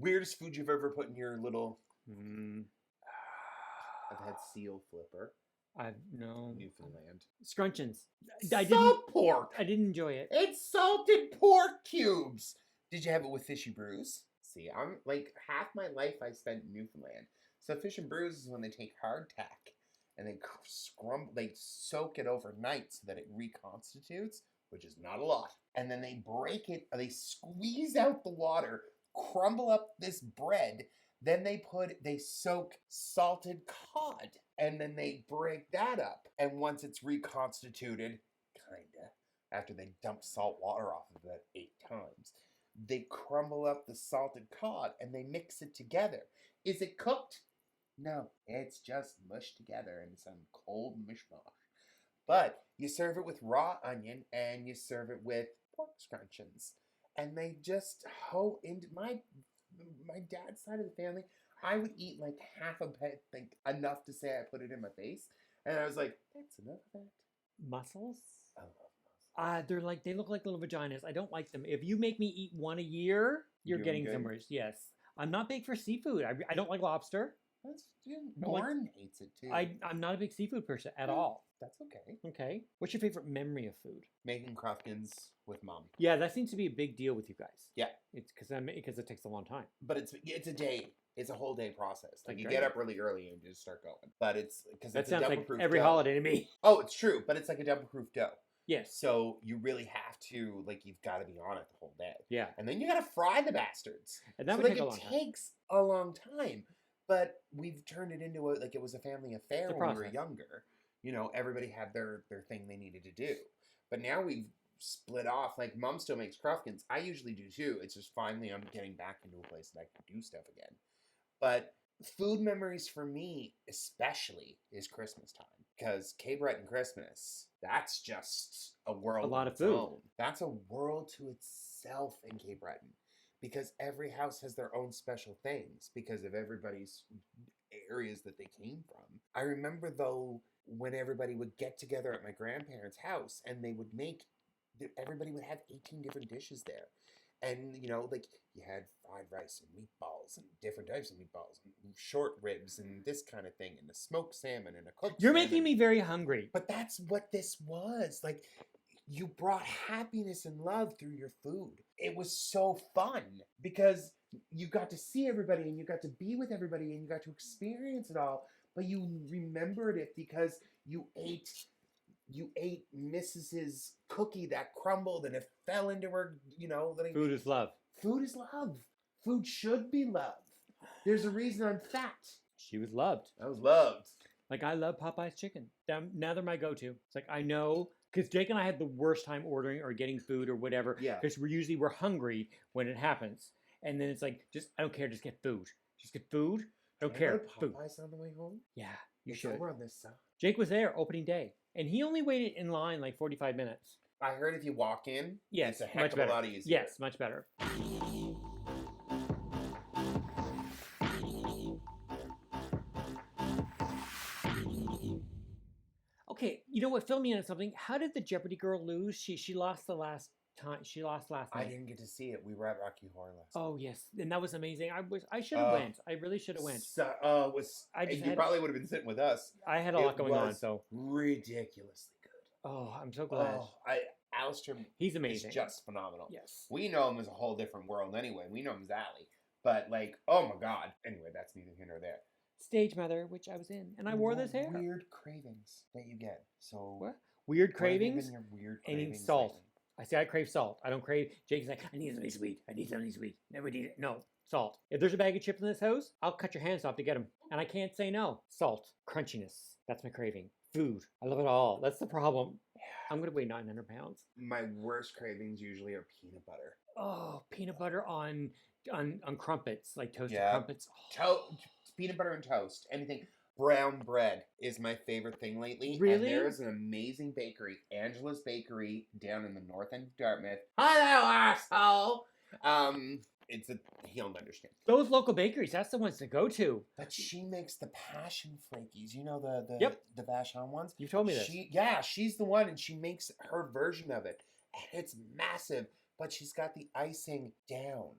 Weirdest food you've ever put in your little... I've had seal flipper. No. Newfoundland. Scrunchions. Salt pork! I didn't enjoy it. It's salted pork cubes! Did you have it with fishy brews? See, I'm like, half my life I spent in Newfoundland. So fish and brews is when they take hardtack and they soak it overnight so that it reconstitutes, which is not a lot. And then they break it, they squeeze out the water, crumble up this bread, then they soak salted cod, and then they break that up. And once it's reconstituted, kinda, after they dump salt water off of it 8 times, they crumble up the salted cod and they mix it together. Is it cooked? No, it's just mushed together in some cold mishmash. But you serve it with raw onion and you serve it with pork scrunchions. And they just into my dad's side of the family. I would eat like half a bit, think enough to say I put it in my face. And I was like, that's enough of that. Mussels? I love mussels. They look like little vaginas. I don't like them. If you make me eat one a year, you're getting somewhere. Yes. I'm not big for seafood. I don't like lobster. Lauren hates it too. I'm not a big seafood person at all. That's okay. Okay. What's your favorite memory of food? Making Crufkins with Mom. Yeah, that seems to be a big deal with you guys. Yeah. It's because it takes a long time. But it's a day. It's a whole day process. Like you Okay. get up really early and just start going. But it's because That it's a sounds like double-proof every dough. holiday to me. Oh, it's true, but it's like a double-proof dough. Yes. So you really have to, like, you've got to be on it the whole day. Yeah. And then you got to fry the bastards. And that so, would like, take a long it time. takes a long time. But we've turned it into it was a family affair It's a when we were process. younger. You know, everybody had their thing they needed to do. But now we've split off. Like, Mom still makes Crufkins. I usually do too. It's just finally I'm getting back into a place that I can do stuff again. But food memories for me, especially, is Christmas time. Because Cape Breton Christmas, that's just a world. A lot of of its food. own. That's a world to itself in Cape Breton. Because every house has their own special things because of everybody's areas that they came from. I remember, though, when everybody would get together at my grandparents' house and they would everybody would have 18 different dishes there. And, you know, like, you had fried rice and meatballs and different types of meatballs and short ribs and this kind of thing and a smoked salmon and a cooked You're salmon. making me very hungry. But that's what this was. Like, you brought happiness and love through your food. It was so fun because you got to see everybody and you got to be with everybody and you got to experience it all. But you remembered it because you ate Mrs.'s cookie that crumbled and it fell into her, you know. Food is love. Food is love. Food should be love. There's a reason I'm fat. She was loved. I was loved. Like, I love Popeye's chicken. Now they're my go-to. It's like, I know, because Jake and I had the worst time ordering or getting food or whatever. Yeah. Because we're hungry when it happens. And then it's like, I don't care, just get food. Just get food. Don't Can I care. go to Food. Popeyes on the way home? Yeah, you It's should. over on this side. Jake was there opening day. And he only waited in line like 45 minutes. I heard if you walk in, Yes, it's a heck much of better. a lot easier. Yes, much better. Okay, you know what? Fill me in on something. How did the Jeopardy girl lose? She lost the last time. She lost last I night. didn't get to see it. We were at Rocky Horror last night. Oh yes, and that was amazing. I should have went. I really should have went. So, you probably would have been sitting with us. I had a lot going on, so ridiculously good. oh, I'm so glad. Oh, Alistair He's is amazing. just phenomenal. Yes. We know him as a whole different world anyway. We know him as Allie. But, like, oh my God. Anyway, that's neither here nor there. Stage Mother, which I was in, and I wore this hair. Weird cravings that you get. So, What? Weird what have cravings. been your weird I need cravings salt. lately? I say I crave salt. I don't crave. Jake's like, I need something sweet. I need something sweet. Never need it. No, salt. If there's a bag of chips in this house, I'll cut your hands off to get them. And I can't say no. Salt. Crunchiness. That's my craving. Food. I love it all. That's the problem. I'm going to weigh 900 pounds. My worst cravings usually are peanut butter. Oh, peanut butter on crumpets, like toasted Yeah. crumpets. Oh. Peanut butter and toast. Anything. Brown bread is my favorite thing lately. Really? And there is an amazing bakery, Angela's Bakery, down in the north end of Dartmouth. Hello, asshole! He'll understand. Those local bakeries, that's the ones to go to. But she makes the passion flakies. You know the Yep. the Vashon ones? You told me this. She's the one, and she makes her version of it. And it's massive, but she's got the icing down.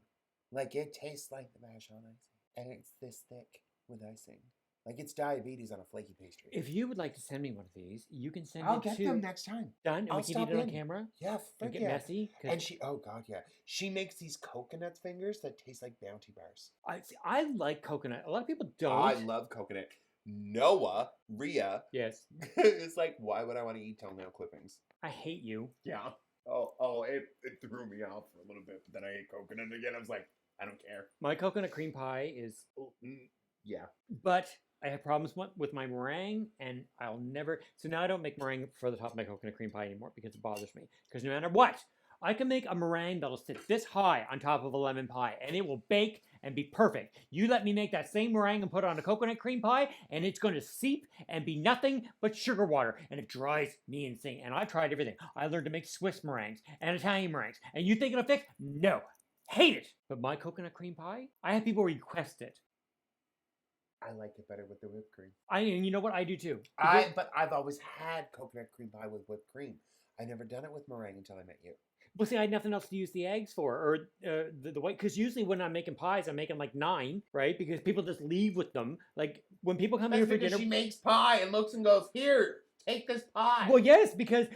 Like, it tastes like the Majon icing. And it's this thick with icing. Like, it's diabetes on a flaky pastry. If you would like to send me one of these, you can send I'll it get to them next time. Done, and I'll we can stop eat it on in. camera. Yeah, And frick get yeah. messy. 'Cause And oh god, yeah. She makes these coconut fingers that taste like Bounty bars. I like coconut. A lot of people don't. I love coconut. Noah, Rhea, Yes. is like, why would I want to eat toenail clippings? I hate you. Yeah. It threw me off for a little bit, but then I ate coconut again. I was like, I don't care. My coconut cream pie is, Yeah. but I have problems with my meringue, and I'll never. So now I don't make meringue for the top of my coconut cream pie anymore because it bothers me. Because no matter what, I can make a meringue that'll sit this high on top of a lemon pie, and it will bake and be perfect. You let me make that same meringue and put it on a coconut cream pie, and it's going to seep and be nothing but sugar water, and it drives me insane. And I've tried everything. I learned to make Swiss meringues and Italian meringues, and you think it'll fix? No. Hate it. But my coconut cream pie, I have people request it. I like it better with the whipped cream. And you know what? I do too. But I've always had coconut cream pie with whipped cream. I never done it with meringue until I met you. Well, see, I had nothing else to use the eggs for, or the white, because usually when I'm making pies, I'm making like 9, right? Because people just leave with them. Like, when people come here for dinner... She makes pie and looks and goes, here, take this pie. Well, yes, because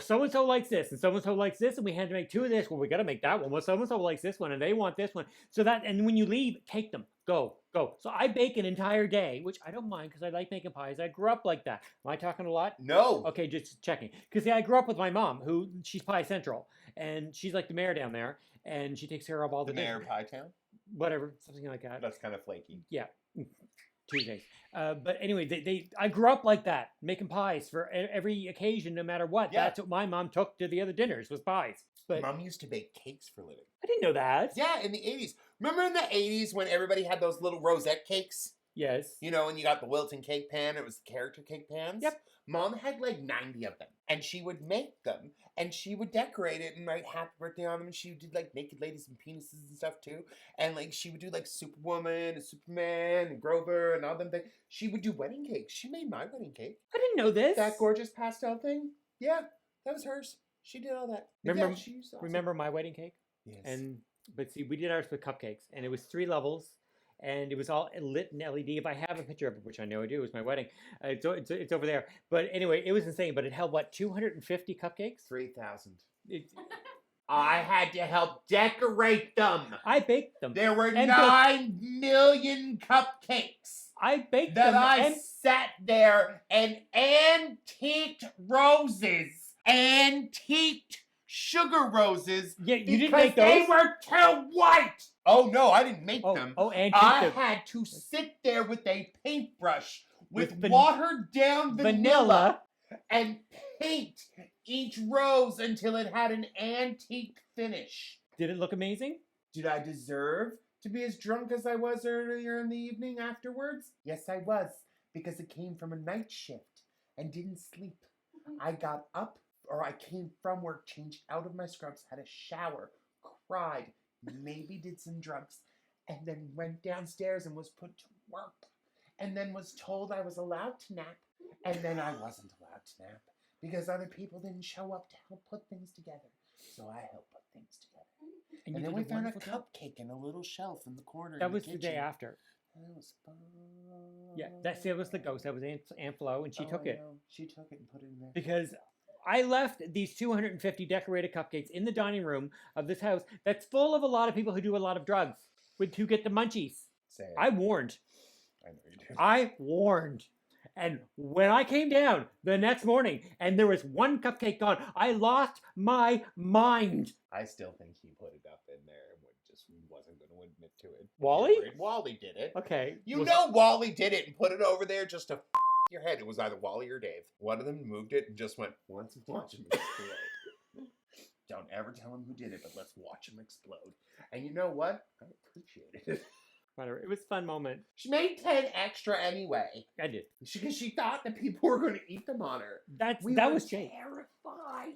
so-and-so likes this, and so-and-so likes this, and we had to make 2 of this. Well, we got to make that one. Well, so-and-so likes this one, and they want this one. So that, and when you leave, take them. Go. So I bake an entire day, which I don't mind because I like making pies. I grew up like that. Am I talking a lot? No. Okay, just checking. Because I grew up with my mom, who, she's Pie Central, and she's like the mayor down there, and she takes care of all the... mayor of Pie Town? Whatever, something like that. That's kind of flaky. Yeah. Tuesdays. But anyway, I grew up like that, making pies for every occasion, no matter what. Yeah. That's what my mom took to the other dinners, was pies. But Mom used to bake cakes for a living. I didn't know that. Yeah, in the 80s. Remember in the 80s when everybody had those little rosette cakes? Yes. You know, and you got the Wilton cake pan. It was the character cake pans. Yep. Mom had like 90 of them. And she would make them. And she would decorate it and write happy birthday on them. And she did like naked ladies and penises and stuff too. And like she would do like Superwoman and Superman and Grover and all them things. She would do wedding cakes. She made my wedding cake. I didn't know this. That gorgeous pastel thing. Yeah, that was hers. She did all that. Remember, Yeah, she's awesome. remember my wedding cake? Yes. But see, we did ours with cupcakes, and it was 3 levels, and it was all lit in LED. If I have a picture of it, which I know I do, it was my wedding. It's over there. But anyway, it was insane. But it held, what, 250 cupcakes? 3,000. It, I had to help decorate them. I baked them. There were And 9 million cupcakes I baked that them. I sat there and antiqued roses, antiqued sugar roses. Yeah, you didn't because make those? they were too white. Oh no, I didn't make them. And I had to sit there with a paintbrush with With watered down vanilla and paint each rose until it had an antique finish. Did it look amazing? Did I deserve to be as drunk as I was earlier in the evening afterwards? Yes, I was, because it came from a night shift and didn't sleep. I got up, or I came from work, changed out of my scrubs, had a shower, cried, maybe did some drugs, and then went downstairs and was put to work, and then was told I was allowed to nap, and then I wasn't allowed to nap because other people didn't show up to help put things together. So I helped put things together. And you then did we a found a wonderful job. cupcake in a little shelf in the corner. That in was the the day kitchen. after. That was fun. Yeah, that was the ghost. That was Aunt Flo, and she took it. know. She took it and put it in there. Because I left these 250 decorated cupcakes in the dining room of this house that's full of a lot of people who do a lot of drugs, who get the munchies. Say it. I warned. I know you do. I warned. And when I came down the next morning and there was 1 cupcake gone, I lost my mind. I still think he put it up in there and wasn't going to admit to it. Wally? Wally did it. Okay. You know Wally did it and put it over there just to your head. It was either Wally or Dave. One of them moved it and just went, let's watch him explode. Don't ever tell him who did it, but let's watch him explode. And you know what? I appreciated it. Whatever. It was a fun moment. She made 10 extra anyway. I did. Because she thought that people were going to eat them on her. That We was Jake. terrified.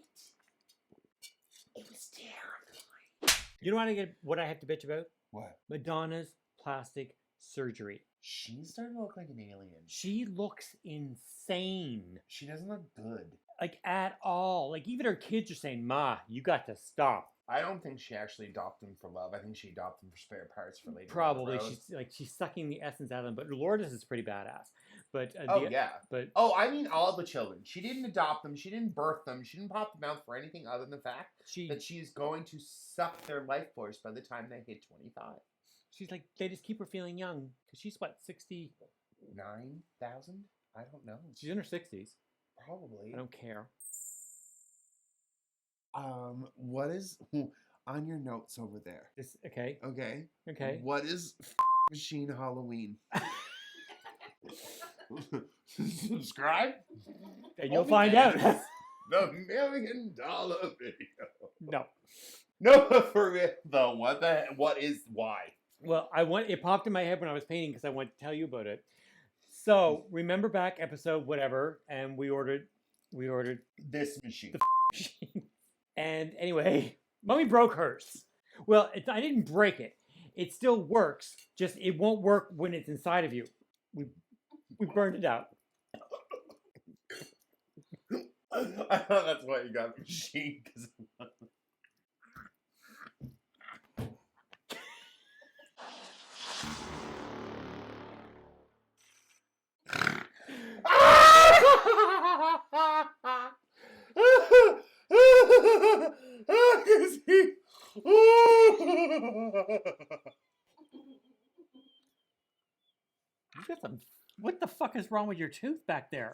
It was terrifying. You know what I have to bitch about? What? Madonna's plastic surgery. She's starting to look like an alien. She looks insane. She doesn't look good. Like, at all. Like, even her kids are saying, Ma, you got to stop. I don't think she actually adopted them for love. I think she adopted them for spare parts for later. Probably she's sucking the essence out of them. But Lourdes is pretty badass. But yeah. But I mean all the children. She didn't adopt them. She didn't birth them. She didn't pop them out for anything other than the fact that she's going to suck their life force by the time they hit 25. She's like, they just keep her feeling young because she's what, 69,000? I don't know. She's in her 60s. Probably. I don't care. What is on your notes over there? Okay. Okay. What is Machine Halloween? Subscribe, and you'll find out. The $1 million video. No, for real though. What is why? Well, it popped in my head when I was painting because I wanted to tell you about it. So remember back episode whatever, and we ordered This machine. The machine. And anyway, Mommy broke hers. Well, I didn't break it. It still works. Just it won't work when it's inside of you. We burned it out. I thought that's why you got the machine. You got some. What the fuck is wrong with your tooth back there?